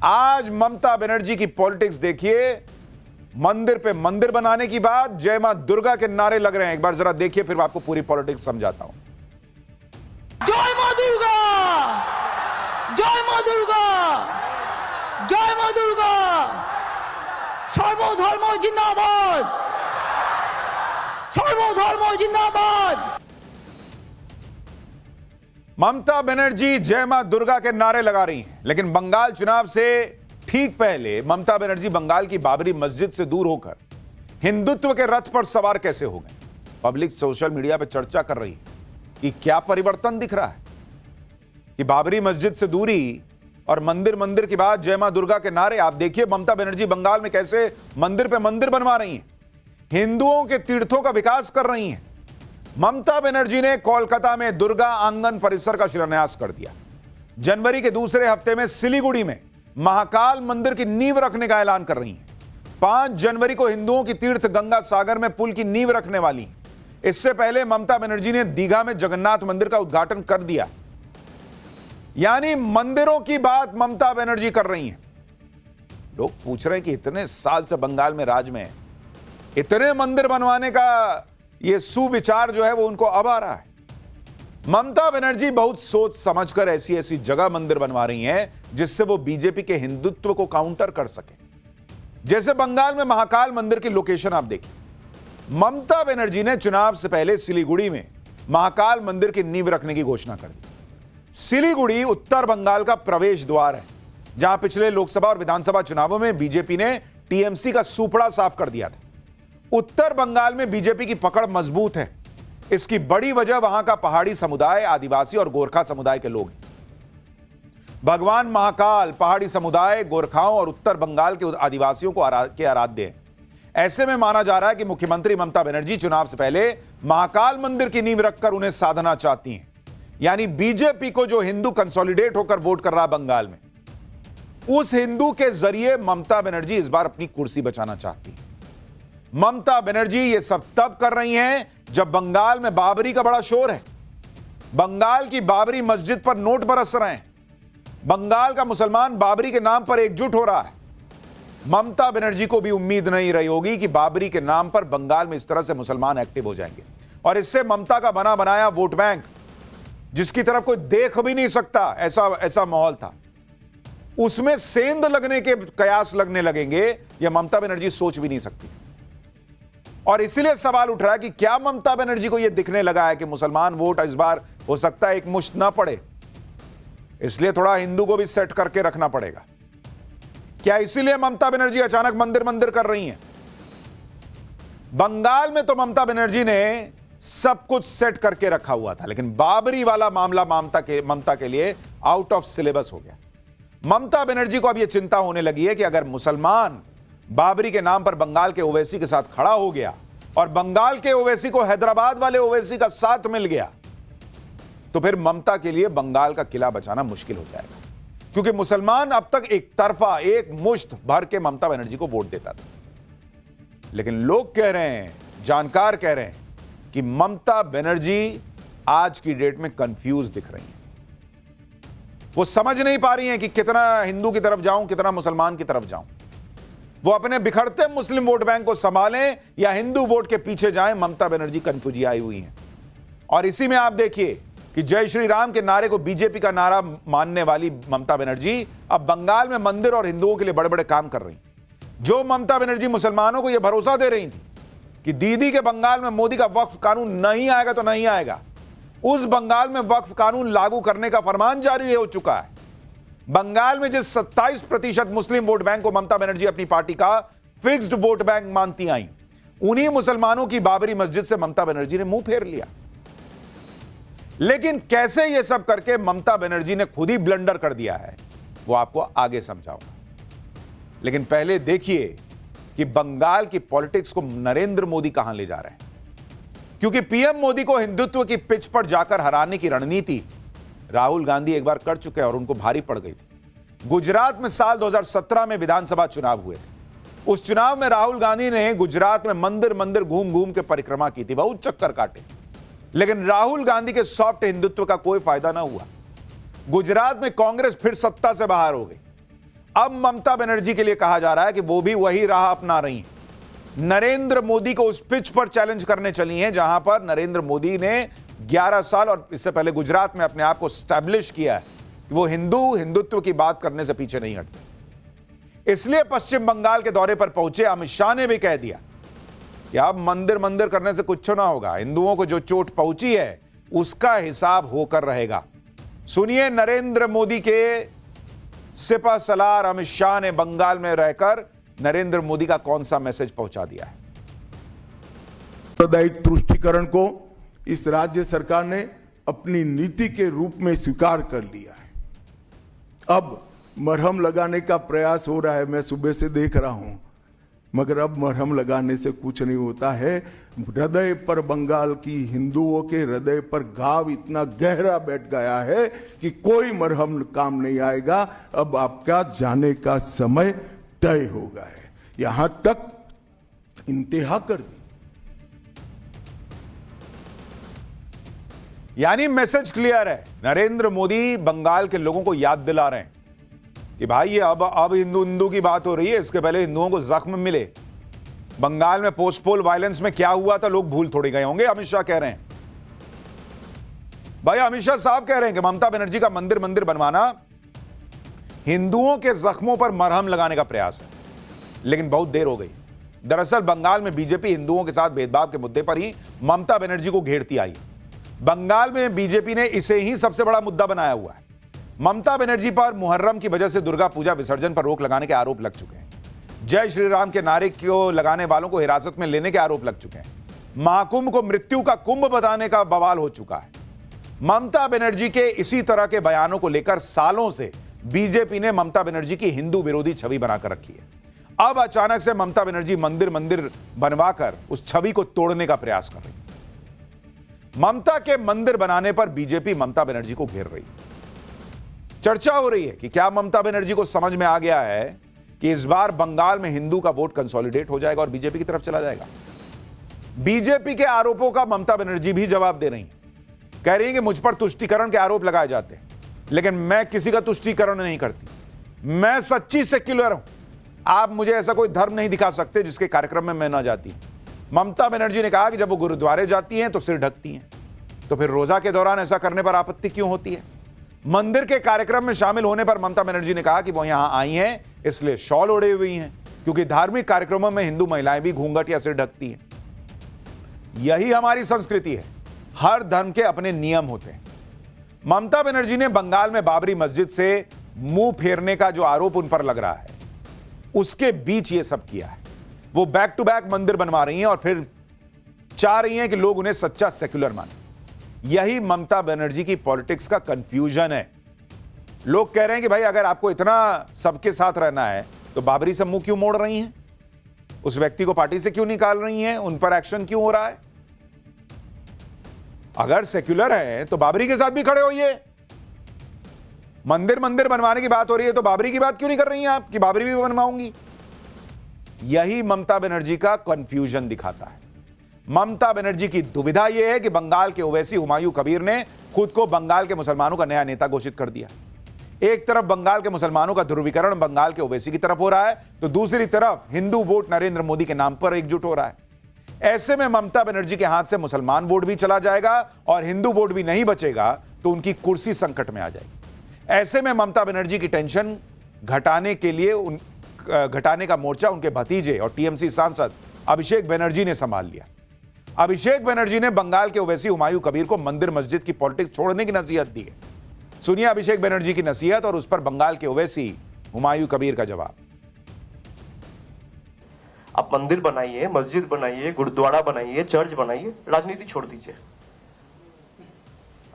आज ममता बनर्जी की पॉलिटिक्स देखिए। मंदिर पे मंदिर बनाने की बात, जय मां दुर्गा के नारे लग रहे हैं। एक बार जरा देखिए, फिर आपको पूरी पॉलिटिक्स समझाता हूं। जय मां दुर्गा, जय मां दुर्गा, जय मां दुर्गा, सर्वधर्म जिंदाबाद, सर्वधर्म जिंदाबाद। ममता बनर्जी जय मां दुर्गा के नारे लगा रही हैं, लेकिन बंगाल चुनाव से ठीक पहले ममता बनर्जी बंगाल की बाबरी मस्जिद से दूर होकर हिंदुत्व के रथ पर सवार कैसे हो गए। पब्लिक सोशल मीडिया पर चर्चा कर रही है कि क्या परिवर्तन दिख रहा है कि बाबरी मस्जिद से दूरी और मंदिर मंदिर की बात, जय मां दुर्गा के नारे। आप देखिए ममता बनर्जी बंगाल में कैसे मंदिर पे मंदिर बनवा रही हैं, हिंदुओं के तीर्थों का विकास कर रही हैं। ममता बनर्जी ने कोलकाता में दुर्गा आंगन परिसर का शिलान्यास कर दिया। जनवरी के दूसरे हफ्ते में सिलीगुड़ी में महाकाल मंदिर की नींव रखने का ऐलान कर रही हैं। 5 जनवरी को हिंदुओं की तीर्थ गंगा सागर में पुल की नींव रखने वाली हैं। इससे पहले ममता बनर्जी ने दीघा में जगन्नाथ मंदिर का उद्घाटन कर दिया। यानी मंदिरों की बात ममता बनर्जी कर रही हैं। लोग पूछ रहे हैं कि इतने साल से बंगाल में राज में इतने मंदिर बनवाने का ये सुविचार जो है वो उनको अब आ रहा है। ममता बनर्जी बहुत सोच समझकर ऐसी ऐसी जगह मंदिर बनवा रही हैं जिससे वो बीजेपी के हिंदुत्व को काउंटर कर सके। जैसे बंगाल में महाकाल मंदिर की लोकेशन आप देखिए। ममता बनर्जी ने चुनाव से पहले सिलीगुड़ी में महाकाल मंदिर की नींव रखने की घोषणा कर दी। सिलीगुड़ी उत्तर बंगाल का प्रवेश द्वार है, जहां पिछले लोकसभा और विधानसभा चुनावों में बीजेपी ने टीएमसी का सूपड़ा साफ कर दिया था। उत्तर बंगाल में बीजेपी की पकड़ मजबूत है। इसकी बड़ी वजह वहां का पहाड़ी समुदाय, आदिवासी और गोरखा समुदाय के लोग हैं। भगवान महाकाल पहाड़ी समुदाय, गोरखाओं और उत्तर बंगाल के आदिवासियों को आराध्य हैं। ऐसे में माना जा रहा है कि मुख्यमंत्री ममता बनर्जी चुनाव से पहले महाकाल मंदिर की नींव रखकर उन्हें साधना चाहती हैं। यानी बीजेपी को जो हिंदू कंसोलिडेट होकर वोट कर रहा है बंगाल में, उस हिंदू के जरिए ममता बनर्जी इस बार अपनी कुर्सी बचाना चाहती है। ममता बनर्जी ये सब तब कर रही हैं जब बंगाल में बाबरी का बड़ा शोर है। बंगाल की बाबरी मस्जिद पर नोट बरस रहे हैं। बंगाल का मुसलमान बाबरी के नाम पर एकजुट हो रहा है। ममता बनर्जी को भी उम्मीद नहीं रही होगी कि बाबरी के नाम पर बंगाल में इस तरह से मुसलमान एक्टिव हो जाएंगे, और इससे ममता का बना बनाया वोट बैंक, जिसकी तरफ कोई देख भी नहीं सकता, ऐसा माहौल था, उसमें सेंध लगने के कयास लगने लगेंगे। यह ममता बनर्जी सोच भी नहीं सकती। और इसीलिए सवाल उठ रहा है कि क्या ममता बनर्जी को यह दिखने लगा है कि मुसलमान वोट इस बार हो सकता है एक मुश्त ना पड़े, इसलिए थोड़ा हिंदू को भी सेट करके रखना पड़ेगा। क्या इसीलिए ममता बनर्जी अचानक मंदिर मंदिर कर रही हैं? बंगाल में तो ममता बनर्जी ने सब कुछ सेट करके रखा हुआ था, लेकिन बाबरी वाला मामला ममता के लिए आउट ऑफ सिलेबस हो गया। ममता बनर्जी को अब यह चिंता होने लगी है कि अगर मुसलमान बाबरी के नाम पर बंगाल के ओवैसी के साथ खड़ा हो गया और बंगाल के ओवैसी को हैदराबाद वाले ओवैसी का साथ मिल गया, तो फिर ममता के लिए बंगाल का किला बचाना मुश्किल हो जाएगा। क्योंकि मुसलमान अब तक एक तरफा, एक मुश्त भर के ममता बनर्जी को वोट देता था। लेकिन लोग कह रहे हैं, जानकार कह रहे हैं कि ममता बनर्जी आज की डेट में कंफ्यूज दिख रही हैं। वो समझ नहीं पा रही हैं कि कितना हिंदू की तरफ जाऊं, कितना मुसलमान की तरफ जाऊं। वो अपने बिखरते मुस्लिम वोट बैंक को संभालें या हिंदू वोट के पीछे जाएं, ममता बनर्जी कंफ्यूजी आई हुई हैं। और इसी में आप देखिए कि जय श्री राम के नारे को बीजेपी का नारा मानने वाली ममता बनर्जी अब बंगाल में मंदिर और हिंदुओं के लिए बड़े बड़े काम कर रही। जो ममता बनर्जी मुसलमानों को यह भरोसा दे रही थी कि दीदी के बंगाल में मोदी का वक्फ कानून नहीं आएगा तो नहीं आएगा, उस बंगाल में वक्फ कानून लागू करने का फरमान जारी हो चुका है। बंगाल में जिस 27% मुस्लिम वोट बैंक को ममता बनर्जी अपनी पार्टी का फिक्स्ड वोट बैंक मानती आई, उन्हीं मुसलमानों की बाबरी मस्जिद से ममता बनर्जी ने मुंह फेर लिया। लेकिन कैसे यह सब करके ममता बनर्जी ने खुद ही ब्लंडर कर दिया है, वो आपको आगे समझाऊंगा। लेकिन पहले देखिए कि बंगाल की पॉलिटिक्स को नरेंद्र मोदी कहां ले जा रहे हैं। क्योंकि पीएम मोदी को हिंदुत्व की पिच पर जाकर हराने की रणनीति राहुल गांधी एक बार कर चुके हैं और उनको भारी पड़ गई थी। गुजरात में साल 2017 में विधानसभा चुनाव हुए थे। उस चुनाव में राहुल गांधी ने गुजरात में मंदिर मंदिर घूम घूम के परिक्रमा की थी, बहुत चक्कर काटे, लेकिन राहुल गांधी के सॉफ्ट हिंदुत्व का कोई फायदा ना हुआ। गुजरात में कांग्रेस फिर सत्ता से बाहर हो गई अब ममता बनर्जी के लिए कहा जा रहा है कि वो भी वही राह अपना रही हैं। नरेंद्र मोदी को उस पिच पर चैलेंज करने चली हैं जहां पर नरेंद्र मोदी ने 11 साल और इससे पहले गुजरात में अपने आप को स्टैब्लिश किया है कि वो हिंदुत्व की बात करने से पीछे नहीं हटते। इसलिए पश्चिम बंगाल के दौरे पर पहुंचे अमित शाह ने भी कह दिया कि अब मंदिर करने से कुछ ना होगा, हिंदुओं को जो चोट पहुंची है उसका हिसाब होकर रहेगा। सुनिए नरेंद्र मोदी के सिपह सलार अमित शाह ने बंगाल में रहकर नरेंद्र मोदी का कौन सा मैसेज पहुंचा दिया है। सांप्रदायिक तुष्टीकरण को इस राज्य सरकार ने अपनी नीति के रूप में स्वीकार कर लिया है। अब मरहम लगाने का प्रयास हो रहा है, मैं सुबह से देख रहा हूं, मगर अब मरहम लगाने से कुछ नहीं होता है। हृदय पर, बंगाल की हिंदुओं के हृदय पर घाव इतना गहरा बैठ गया है कि कोई मरहम काम नहीं आएगा। अब आपका जाने का समय तय हो गया है। यहां तक इंतहा कर दी। यानी मैसेज क्लियर है। नरेंद्र मोदी बंगाल के लोगों को याद दिला रहे हैं कि भाई ये अब हिंदू की बात हो रही है, इसके पहले हिंदुओं को जख्म मिले। बंगाल में पोस्ट पोल वायलेंस में क्या हुआ था लोग भूल थोड़ी गए होंगे। अमित शाह कह रहे हैं, भाई अमित शाह साहब कह रहे हैं कि ममता बनर्जी का मंदिर बनवाना हिंदुओं के जख्मों पर मरहम लगाने का प्रयास है, लेकिन बहुत देर हो गई। दरअसल बंगाल में बीजेपी हिंदुओं के साथ भेदभाव के मुद्दे पर ही ममता बनर्जी को घेरती आई। बंगाल में बीजेपी ने इसे ही सबसे बड़ा मुद्दा बनाया हुआ है। ममता बनर्जी पर मुहर्रम की वजह से दुर्गा पूजा विसर्जन पर रोक लगाने के आरोप लग चुके हैं। जय श्री राम के नारे को लगाने वालों को हिरासत में लेने के आरोप लग चुके हैं। महाकुंभ को मृत्यु का कुंभ बताने का बवाल हो चुका है। ममता बनर्जी के इसी तरह के बयानों को लेकर सालों से बीजेपी ने ममता बनर्जी की हिंदू विरोधी छवि बनाकर रखी है। अब अचानक से ममता बनर्जी मंदिर बनवाकर उस छवि को तोड़ने का प्रयास कर रही है। ममता के मंदिर बनाने पर बीजेपी ममता बनर्जी को घेर रही है। चर्चा हो रही है कि क्या ममता बनर्जी को समझ में आ गया है कि इस बार बंगाल में हिंदू का वोट कंसोलिडेट हो जाएगा और बीजेपी की तरफ चला जाएगा। बीजेपी के आरोपों का ममता बनर्जी भी जवाब दे रही हैं। कह रही हैं कि मुझ पर तुष्टीकरण के आरोप लगाए जाते हैं, लेकिन मैं किसी का तुष्टीकरण नहीं करती। मैं सच्ची सेक्युलर हूं। आप मुझे ऐसा कोई धर्म नहीं दिखा सकते जिसके कार्यक्रम में मैं ना जाती। ममता बनर्जी ने कहा कि जब वो गुरुद्वारे जाती हैं तो सिर ढकती हैं, तो फिर रोजा के दौरान ऐसा करने पर आपत्ति क्यों होती है। मंदिर के कार्यक्रम में शामिल होने पर ममता बनर्जी ने कहा कि वो यहां आई हैं इसलिए शॉल ओढ़े हुई हैं, क्योंकि धार्मिक कार्यक्रमों में हिंदू महिलाएं भी घूंघट या सिर ढकती हैं। यही हमारी संस्कृति है। हर धर्म के अपने नियम होते हैं। ममता बनर्जी ने बंगाल में बाबरी मस्जिद से मुंह फेरने का जो आरोप उन पर लग रहा है, उसके बीच ये सब किया है। वो बैक टू बैक मंदिर बनवा रही हैं और फिर चाह रही हैं कि लोग उन्हें सच्चा सेक्युलर माने। यही ममता बनर्जी की पॉलिटिक्स का कंफ्यूजन है। लोग कह रहे हैं कि भाई अगर आपको इतना सबके साथ रहना है तो बाबरी से मुंह क्यों मोड़ रही हैं, उस व्यक्ति को पार्टी से क्यों निकाल रही हैं, उन पर एक्शन क्यों हो रहा है। अगर सेक्युलर है तो बाबरी के साथ भी खड़े होइए। मंदिर बनवाने की बात हो रही है तो बाबरी की बात क्यों नहीं कर रही हैं आप कि बाबरी भी बनवाऊंगी। यही ममता बनर्जी का कंफ्यूजन दिखाता है। ममता बनर्जी की दुविधा यह है कि बंगाल के ओवैसी हुमायूं कबीर ने खुद को बंगाल के मुसलमानों का नया नेता घोषित कर दिया। एक तरफ बंगाल के मुसलमानों का ध्रुवीकरण बंगाल के ओवैसी की तरफ हो रहा है, तो दूसरी तरफ हिंदू वोट नरेंद्र मोदी के नाम पर एकजुट हो रहा है। ऐसे में ममता बनर्जी के हाथ से मुसलमान वोट भी चला जाएगा और हिंदू वोट भी नहीं बचेगा तो उनकी कुर्सी संकट में आ जाएगी। ऐसे में ममता बनर्जी की टेंशन घटाने का मोर्चा उनके भतीजे और टीएमसी सांसद अभिषेक बनर्जी ने संभाल लिया। अभिषेक बनर्जी ने बंगाल के ओवैसी हुमायूं कबीर को मंदिर मस्जिद की पॉलिटिक्स छोड़ने की नसीहत दी है। सुनिए अभिषेक बनर्जी की नसीहत और उस पर बंगाल के ओवैसी हुमायूं कबीर का जवाब। आप मंदिर बनाइए, मस्जिद बनाइए, गुरुद्वारा बनाइए, चर्च बनाइए, राजनीति छोड़ दीजिए।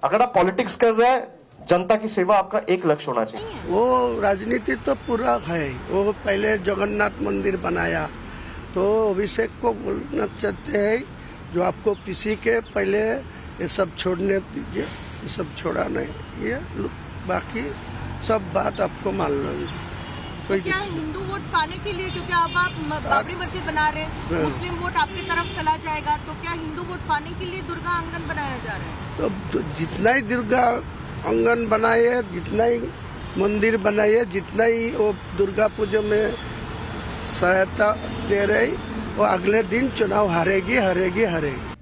अगर आप पॉलिटिक्स कर रहे हैं, जनता की सेवा आपका एक लक्ष्य होना चाहिए। वो राजनीति तो पूरा है। वो पहले जगन्नाथ मंदिर बनाया, तो अभिषेक को बोलना चाहते हैं जो आपको किसी के पहले ये सब छोड़ने दीजिए, ये सब छोड़ा नहीं, ये बाकी सब बात आपको मान लेंगे। तो क्या हिंदू वोट पाने के लिए, क्योंकि अब आप बाबरी मस्जिद बना रहे हैं, मुस्लिम वोट आपकी तरफ चला जाएगा, तो क्या हिंदू वोट पाने के लिए दुर्गा आंगन बनाया जा रहा है? तो जितना ही दुर्गा आंगन बनाए, जितना ही मंदिर बनाइए, जितना ही वो दुर्गा पूजा में सहायता दे रही, वो अगले दिन चुनाव हारेगी हारेगी हारेगी।